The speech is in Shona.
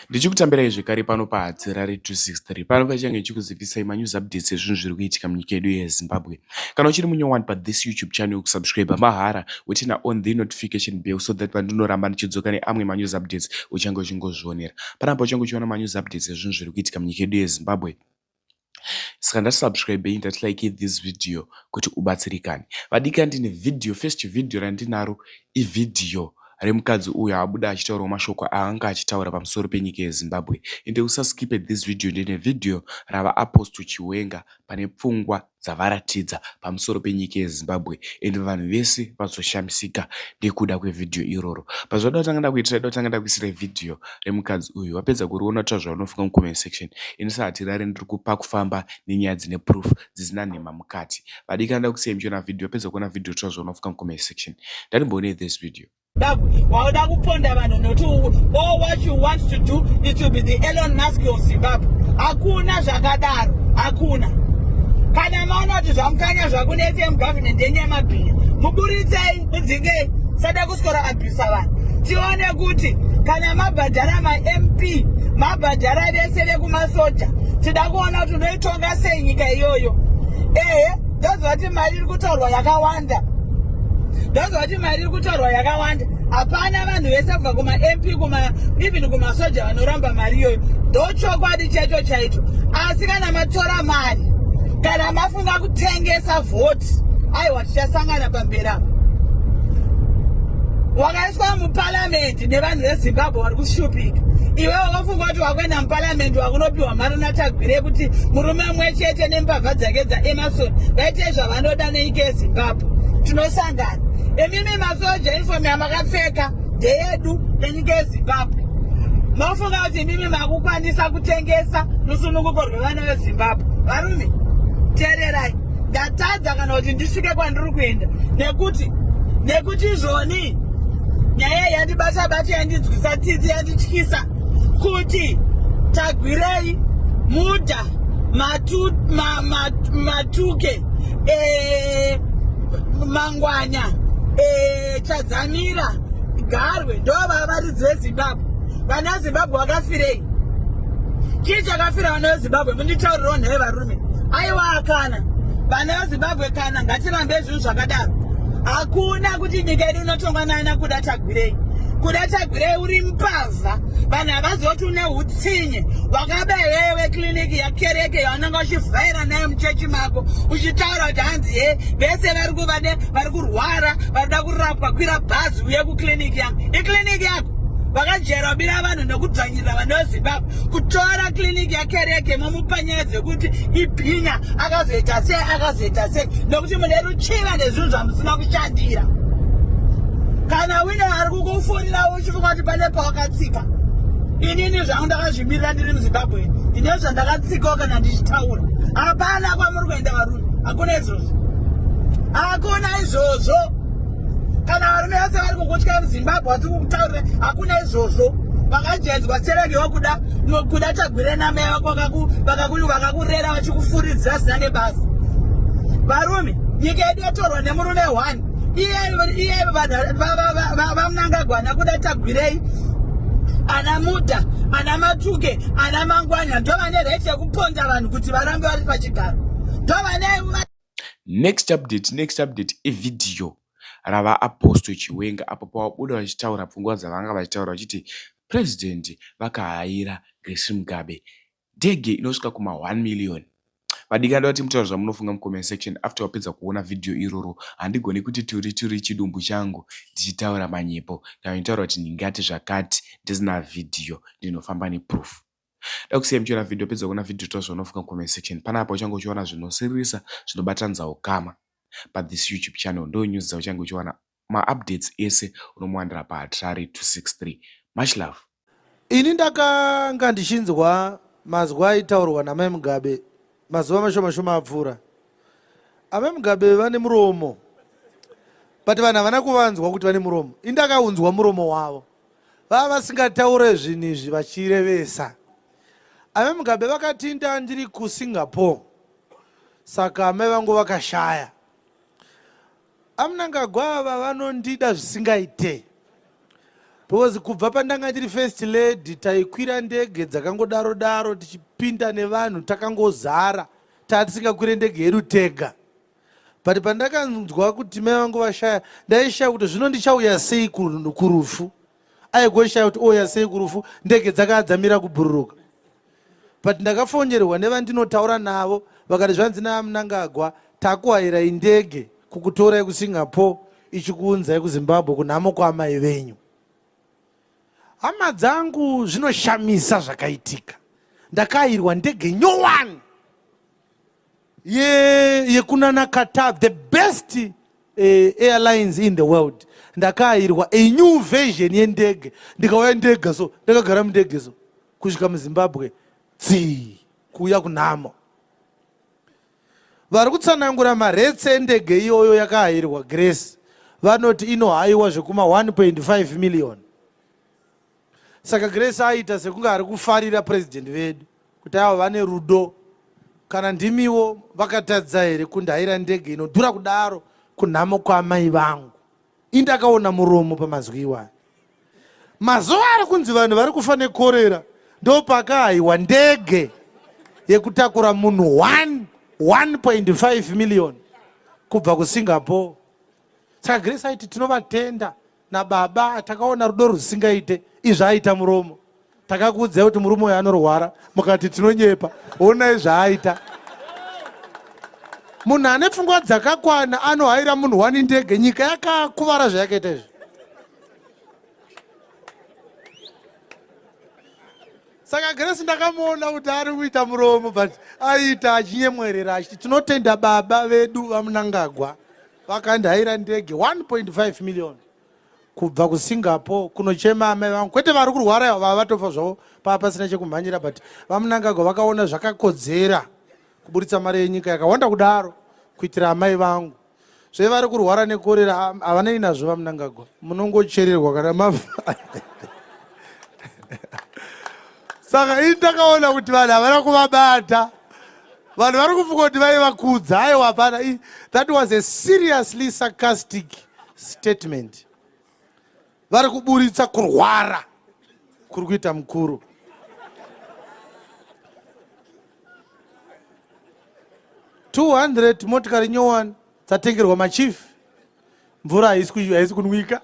Ndichikutambira zvekare pano paHadzirare 263 pano pachange chikuzivisai manews updates ezvinhu zviri kuitika munyika yedu yeZimbabwe. Kana uchiri munyowani pathis YouTube channel kusubscribe mahara utina on the notification bell so that pandinoramba ndichidzoka neamwe manews updates uchange uchingozvionera. Panapa uchange uchiona manews updates ezvinhu zviri kuitika munyika yedu yeZimbabwe. Saka ndatisubscribe ndatilike this video kuti ubatsirikane. Vadika ndine video first video randinaro ivideo remukadzi uyu abuda achitaura mashoko aanga achitaura pamusoro penyika yeZimbabwe. Ende usaskipe this video ndine video rava Apostle Chiwenga pane pfungwa dzavaratidza pamusoro penyika yeZimbabwe. Ende vanhu vese vazoshamisika nekuda kwevideo iroro. Pazvada kutanga kuitira dotanga kuisira video remukadzi uyu wapedza kuriona zvaunofunga mucomment section. Inisa Hatirare ndiri kufamba nenyaya dzine proof dzisina nhema mukati. Vadikanda kusiyai muchiona video wapedza kuona video zvaunofunga mucomment section. Ndanimbone this video. Wauda kuponda vanhu nokuti all what you want to do is to be the Elon Musk of Zimbabwe. Hakuna zvakadaro, hakuna. Kana maona kuti zvamukanya zvakune FM government yenyamabhinya, muburitsei, mudzingei, sada kuswera abhisa vanhu. Tione kuti kana mabhadhara ma-MP, mabhadhara vese vekumasoja, tida kuona kuti unoitonga sei nyika iyoyo. Ndoziva kuti mari iri kutorwa yakawanda. Ndoziva kuti mari iri kutorwa yakawanda. Hapana vanhu vese kubva kuma-MP, even kumasoja vanoramba mari iyoyo. Ndochokwadi checho chaicho. Asi kana matora mari, kana mafunga kutengesa vhoti, aiwa tichasangana pamberi apa. Wakaiswa muparliament nevanhu veZimbabwe vari kushupika. Iwe wakafunga kuti wakuenda muparliament wakunopiwa mari naTagwire kuti murume mumwe chete nembavha dzake dzaEmerson vaite zvavanoda nenyika yeZimbabwe. Tinosangana. Emimi masoja uniform yamakapfeka ndeyedu nenyika yeZimbabwe. Mofunga kuti mimi makukwanisa kutengesa rusununguko rwevana veZimbabwe. Varume, teererai. Ndatadza kana kuti ndisvike kwandiri kuenda. Nekuti zvoni nyaya yandibata yandinzwisa tsitsi yandityisa kuti Tagwirei Mudha Matuke Mangwanya Chadzamira Garwe ndo vavaridzi veZimbabwe. Vana Zimbabwe vakafirei? Chii chakafira vana veZimbabwe? Munditaurirawo nhaye varume. Aiwa akana vana veZimbabwe kana ngatirambe zvinhu zvakadaro. Hakuna kuti nyika yedu inotongwa naana kuda Tagwirei. Kuda Tagwirei uri mpavha. Vanhu havazoti une hutsinye. Wakabewewe kliniki yakereke yaunenge uchivhaira nayo muchechi mako. Uchitaura kuti hanzi vese vari kurwara, varikuda kurapwa, kwira bhazi uye kukliniki yangu. Ikliniki yako. Vakajera bira vanhu nekudzvanyirira vanhu veZimbabwe. Kutora kliniki yakereke momupa nyaya dzekuti ibhinya akazoita sei nokuti mune ruchiva nezvinhu zvamusina kushandira. Kana wine ari kukufurira uchifunga kuti pane pawakatsika. Inini zvangu ndakazvimirira ndiri muZimbabwe. Ine zvandakatsikawo kana ndichitaura. Hapana kwamuri kuenda varume. Hakuna izvozvo. Hakuna izvozvo. Kana varume vese vari kukutya muZimbabwe vasi kukutaurira hakuna izvozvo. Vakajedzwa seregewo kuda Tagwire namai vako vakakurera vachikufuridzira zina nebasa. Varume, nyika yedu yatorwa nemurume 1. Iye vamunangagwana kuda Tagwirei, ana Mudha, ana Matuke, ana Mangwanya ndo vane rete yekuponda vanhu kuti varambe vari pachigaro. Ndo vane Next update ivideo rava Apostle Chiwenga apo pawabuda vachitaura pfungwa dzavanga vachitaura vachiti president vakahayira Grace Mugabe ndege inosvika kuma 1 million. Vadikanda kuti mutaura zvamunofunga mucomment section after wapedza kuona video iroro. Handigoni kuti turi chidumbu changu ndichitaura manyepo kana nditaura kuti ndingati zvakati ndisina video ndinofamba neproof. Dakusiyai muchiona video pedza kuona video taura zvaunofunga mucomment section. Panapa uchange uchiona zvinosirisa zvinobatanidza ukama pathis YouTube channel. Ndo news dzauchange uchiona ma-updates ese unomuwanira paHadzirare 263. Much love. Ini ndakanga ndichinzwa mazwi aitaurwa namai Mugabe mazuva mashoma apfuura. Amai Mugabe vane muromo, but vanhu havana kuvanzwa kuti vane muromo. Indakaunzwa muromo wavo. Vava vasingataure zvinhu izvi vachirevesa. Amai Mugabe vakatinda ndiri kuSingapore, saka amai vangu vakashaya. Amunangagwa ava vanondida zvisingaite. because kubva pandanga ndiri first lady taikwira ndege dzakangodaro daro tichipinda nevanhu takangozara tatisingakwire ndege yedu tega. But pandakanzwa kuti mai vangu vashaya ndaishaya kuti zvino ndichauya sei kurufu, aigoshaya kuti ouya sei kurufu, ndege dzakadzamira kubhururuka. But ndakafonyerwa nevandinotaura navo vakati zvanzi naMnangagwa takuhairai ndege kukutorai kuSingapore ichikuunzai kuZimbabwe kunhamo kwaamai venyu. Hama dzangu zvinoshamisa zvakaitika. Ndakahayirwa ndege nyowani yekunana Qatar, the best airlines in the world. Ndakahayirwa a new version yendege. Ndikauya ndege so, ndakagara mundege so kusvika muZimbabwe kuuya kunhamo. Vari kutsanangura maretsi endege iyoyo yakahayirwa Grace vanoti inohayiwa zvekuma 1.5 million. Saka Grace aita sekunge ari kufarira president vedu kuti avo vane rudo. Kana ndimiwo vakatadza here kundahayira ndege inodhura kudaro kunhamo kwaamai vangu. Indakaona muromo pamazwi iwayo. Mazuva ari kunzi vanhu vari kufa nekorera ndo pakahayiwa ndege yekutakura munhu 1.5 million kubva kuSingapore. Saka Grace aiti tinovatenda nababa takaona rudo rusingaite izvaita muromo. Takakuudzai kuti murume uyu anorwara mukati tinonyepa. Onai zvaaita. Munhu ane pfungwa dzakakwana anohayira munhu 1 ndege, nyika yakakuvara zvayakaita izvi. Saka Grace ndakamuona kuti ari kuita muromo but aita achinyemwerera achiti tinotenda baba vedu vaMnangagwa vakandahayira ndege 1.5 million kubva kuSingapore kunochema amai vangu. Kwete vari kurwara ava vatofa zvavo pasina chekumhanyira, but vaMnangagwa vakaona zvakakodzera kuburitsa mari yenyika yakawanda kudaro kuitira amai vangu. Zvevari kurwara nekorera havanei nazvo vaMnangagwa, munongochererwa kana mafa. Saka ini ndakaona kuti vanhu havana kuvabata. Vanhu vari kufunga kuti vaivakudza. Aiwa hapana. That was a seriously sarcastic statement. Vari kuburitsa kurwara kuri kuita mukuru. $200 motikari nyowani dzatengerwa machief. Mvura haisi kunwika.